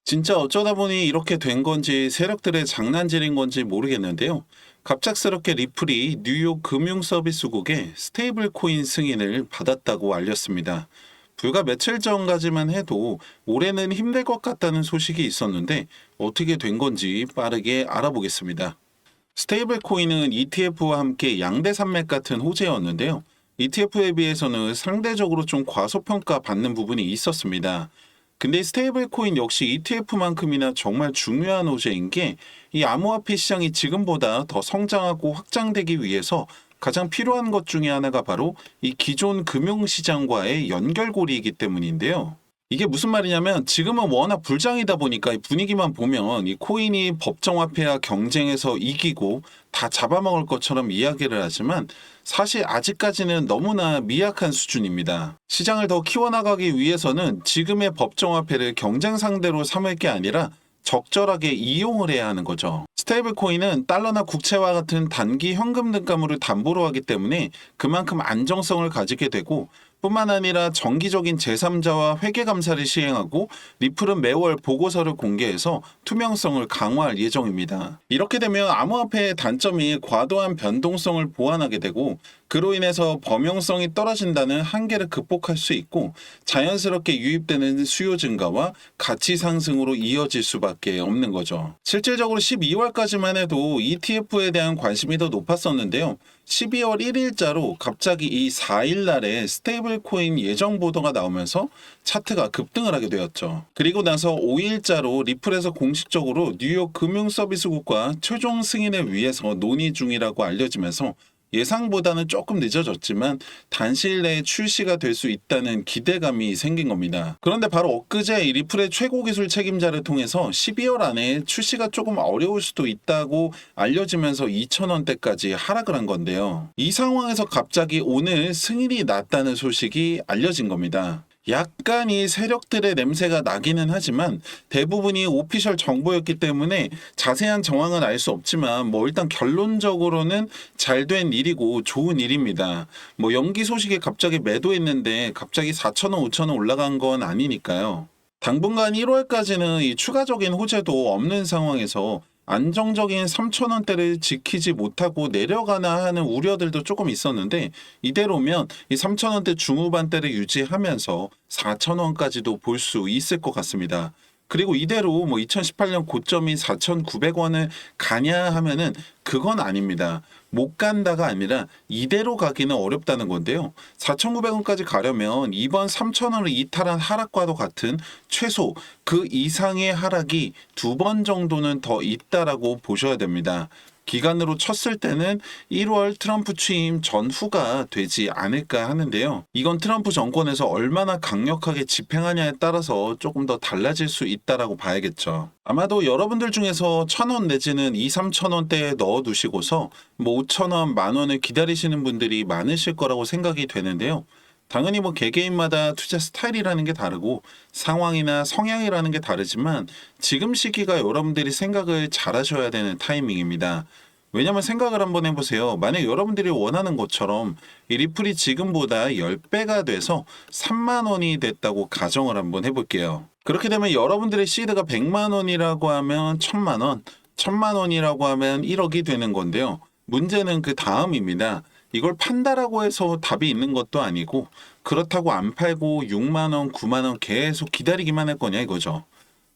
진짜 어쩌다 보니 이렇게 된 건지 세력들의 장난질인 건지 모르겠는데요. 갑작스럽게 리플이 뉴욕 금융서비스국의 스테이블 코인 승인을 받았다고 알렸습니다. 불과 며칠 전까지만 해도 올해는 힘들 것 같다는 소식이 있었는데 어떻게 된 건지 빠르게 알아보겠습니다. 스테이블 코인은 ETF와 함께 양대 산맥 같은 호재였는데요. ETF에 비해서는 상대적으로 좀 과소평가 받는 부분이 있었습니다. 근데 스테이블 코인 역시 ETF만큼이나 정말 중요한 호재인 게 이 암호화폐 시장이 지금보다 더 성장하고 확장되기 위해서 가장 필요한 것 중에 하나가 바로 이 기존 금융시장과의 연결고리이기 때문인데요. 이게 무슨 말이냐면 지금은 워낙 불장이다 보니까 이 분위기만 보면 이 코인이 법정화폐와 경쟁해서 이기고 다 잡아먹을 것처럼 이야기를 하지만 사실 아직까지는 너무나 미약한 수준입니다. 시장을 더 키워나가기 위해서는 지금의 법정화폐를 경쟁 상대로 삼을 게 아니라 적절하게 이용을 해야 하는 거죠. 스테이블 코인은 달러나 국채와 같은 단기 현금 등가물을 담보로 하기 때문에 그만큼 안정성을 가지게 되고 뿐만 아니라 정기적인 제3자와 회계 감사를 시행하고 리플은 매월 보고서를 공개해서 투명성을 강화할 예정입니다. 이렇게 되면 암호화폐의 단점이 과도한 변동성을 보완하게 되고 그로 인해서 범용성이 떨어진다는 한계를 극복할 수 있고 자연스럽게 유입되는 수요 증가와 가치 상승으로 이어질 수밖에 없는 거죠. 실질적으로 12월까지만 해도 ETF에 대한 관심이 더 높았었는데요. 12월 1일자로 갑자기 이 4일 날에 스테이블 코인 예정 보도가 나오면서 차트가 급등을 하게 되었죠. 그리고 나서 5일자로 리플에서 공식적으로 뉴욕 금융서비스국과 최종 승인을 위해서 논의 중이라고 알려지면서 예상보다는 조금 늦어졌지만 단시일 내에 출시가 될 수 있다는 기대감이 생긴 겁니다. 그런데 바로 엊그제 이 리플의 최고 기술 책임자를 통해서 12월 안에 출시가 조금 어려울 수도 있다고 알려지면서 2,000원대까지 하락을 한 건데요. 이 상황에서 갑자기 오늘 승인이 났다는 소식이 알려진 겁니다. 약간 이 세력들의 냄새가 나기는 하지만 대부분이 오피셜 정보였기 때문에 자세한 정황은 알 수 없지만 뭐 일단 결론적으로는 잘 된 일이고 좋은 일입니다. 뭐 연기 소식에 갑자기 매도했는데 갑자기 4,000원, 5,000원 올라간 건 아니니까요. 당분간 1월까지는 이 추가적인 호재도 없는 상황에서 안정적인 3,000원대를 지키지 못하고 내려가나 하는 우려들도 조금 있었는데 이대로면 이 3,000원대 중후반대를 유지하면서 4,000원까지도 볼 수 있을 것 같습니다. 그리고 이대로 뭐 2018년 고점인 4,900원을 가냐 하면은 그건 아닙니다. 못 간다가 아니라 이대로 가기는 어렵다는 건데요. 4,900원까지 가려면 이번 3,000원을 이탈한 하락과도 같은 최소 그 이상의 하락이 2번 정도는 더 있다라고 보셔야 됩니다. 기간으로 쳤을 때는 1월 트럼프 취임 전후가 되지 않을까 하는데요. 이건 트럼프 정권에서 얼마나 강력하게 집행하냐에 따라서 조금 더 달라질 수 있다라고 봐야겠죠. 아마도 여러분들 중에서 1,000원 내지는 2, 3,000원대에 넣어두시고서 뭐 5,000원, 만원을 기다리시는 분들이 많으실 거라고 생각이 되는데요. 당연히 뭐 개개인마다 투자 스타일이라는 게 다르고 상황이나 성향이라는 게 다르지만 지금 시기가 여러분들이 생각을 잘 하셔야 되는 타이밍입니다. 왜냐면 생각을 한번 해보세요. 만약 여러분들이 원하는 것처럼 이 리플이 지금보다 10배가 돼서 3만 원이 됐다고 가정을 한번 해볼게요. 그렇게 되면 여러분들의 시드가 100만 원이라고 하면 1,000만 원, 1,000만 원이라고 하면 1억이 되는 건데요. 문제는 그 다음입니다. 이걸 판다라고 해서 답이 있는 것도 아니고 그렇다고 안 팔고 6만 원, 9만 원 계속 기다리기만 할 거냐 이거죠.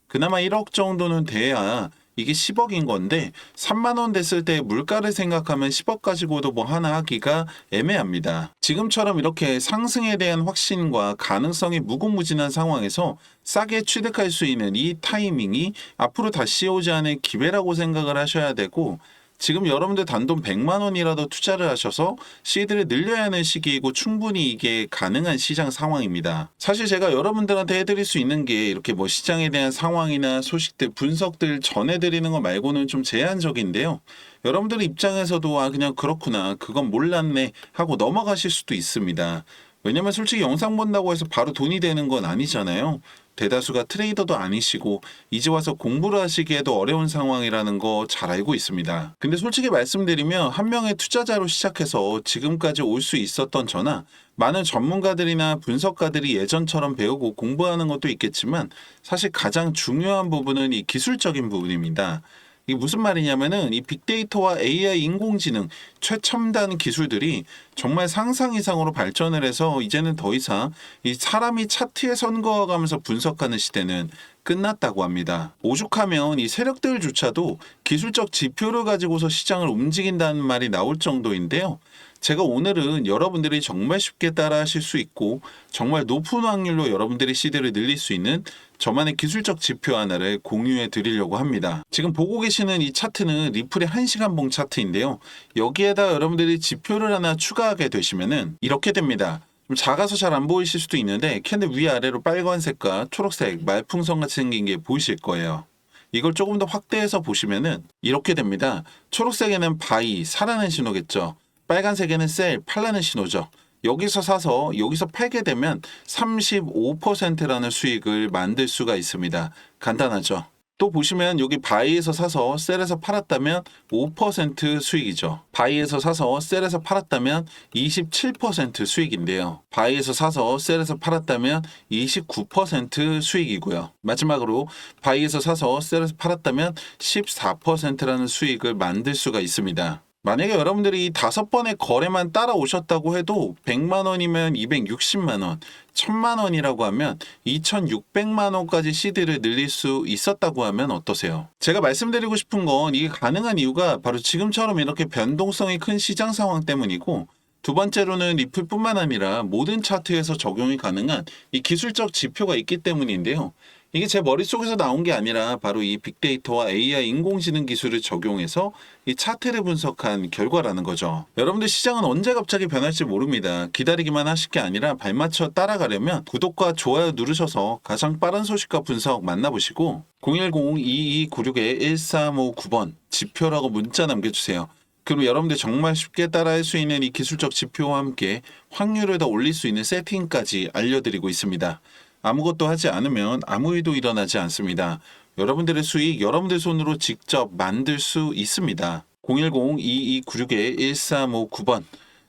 그나마 1억 정도는 돼야 이게 10억인 건데 3만 원 됐을 때 물가를 생각하면 10억 가지고도 뭐 하나 하기가 애매합니다. 지금처럼 이렇게 상승에 대한 확신과 가능성이 무궁무진한 상황에서 싸게 취득할 수 있는 이 타이밍이 앞으로 다시 오지 않을 기회라고 생각을 하셔야 되고 지금 여러분들 단돈 100만 원이라도 투자를 하셔서 시드를 늘려야 하는 시기이고 충분히 이게 가능한 시장 상황입니다. 사실 제가 여러분들한테 해드릴 수 있는 게 이렇게 뭐 시장에 대한 상황이나 소식들, 분석들 전해드리는 거 말고는 좀 제한적인데요. 여러분들 입장에서도 아 그냥 그렇구나, 그건 몰랐네 하고 넘어가실 수도 있습니다. 왜냐면 솔직히 영상 본다고 해서 바로 돈이 되는 건 아니잖아요. 대다수가 트레이더도 아니시고 이제 와서 공부를 하시기에도 어려운 상황이라는 거 잘 알고 있습니다. 근데 솔직히 말씀드리면 한 명의 투자자로 시작해서 지금까지 올 수 있었던 저나 많은 전문가들이나 분석가들이 예전처럼 배우고 공부하는 것도 있겠지만 사실 가장 중요한 부분은 이 기술적인 부분입니다. 이게 무슨 말이냐면은 이 빅데이터와 AI 인공지능 최첨단 기술들이 정말 상상 이상으로 발전을 해서 이제는 더 이상 이 사람이 차트에 선거해가면서 분석하는 시대는 끝났다고 합니다. 오죽하면 이 세력들조차도 기술적 지표를 가지고서 시장을 움직인다는 말이 나올 정도인데요. 제가 오늘은 여러분들이 정말 쉽게 따라하실 수 있고 정말 높은 확률로 여러분들이 시대를 늘릴 수 있는 저만의 기술적 지표 하나를 공유해 드리려고 합니다. 지금 보고 계시는 이 차트는 리플의 1시간 봉 차트인데요. 여기에다 여러분들이 지표를 하나 추가하게 되시면은 이렇게 됩니다. 좀 작아서 잘 안 보이실 수도 있는데 캔들 위아래로 빨간색과 초록색 말풍선 같이 생긴 게 보이실 거예요. 이걸 조금 더 확대해서 보시면은 이렇게 됩니다. 초록색에는 바이, 사라는 신호겠죠. 빨간색에는 셀, 팔라는 신호죠. 여기서 사서 여기서 팔게 되면 35%라는 수익을 만들 수가 있습니다. 간단하죠. 또 보시면 여기 바이에서 사서 셀에서 팔았다면 5% 수익이죠. 바이에서 사서 셀에서 팔았다면 27% 수익인데요. 바이에서 사서 셀에서 팔았다면 29% 수익이고요. 마지막으로 바이에서 사서 셀에서 팔았다면 14%라는 수익을 만들 수가 있습니다. 만약에 여러분들이 이 5번의 거래만 따라오셨다고 해도 100만 원이면 260만 원, 1000만 원이라고 하면 2600만 원까지 CD를 늘릴 수 있었다고 하면 어떠세요? 제가 말씀드리고 싶은 건 이게 가능한 이유가 바로 지금처럼 이렇게 변동성이 큰 시장 상황 때문이고 두 번째로는 리플뿐만 아니라 모든 차트에서 적용이 가능한 이 기술적 지표가 있기 때문인데요. 이게 제 머릿속에서 나온 게 아니라 바로 이 빅데이터와 AI 인공지능 기술을 적용해서 이 차트를 분석한 결과라는 거죠. 여러분들 시장은 언제 갑자기 변할지 모릅니다. 기다리기만 하실 게 아니라 발맞춰 따라가려면 구독과 좋아요 누르셔서 가장 빠른 소식과 분석 만나보시고 010-2296-1359번 지표라고 문자 남겨주세요. 그럼 여러분들 정말 쉽게 따라할 수 있는 이 기술적 지표와 함께 확률을 더 올릴 수 있는 세팅까지 알려드리고 있습니다. 아무것도 하지 않으면 아무 일도 일어나지 않습니다. 여러분들의 수익 여러분들 손으로 직접 만들 수 있습니다. 010-2296-1359번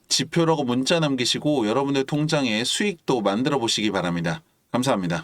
지표라고 문자 남기시고 여러분들 통장에 수익도 만들어 보시기 바랍니다. 감사합니다.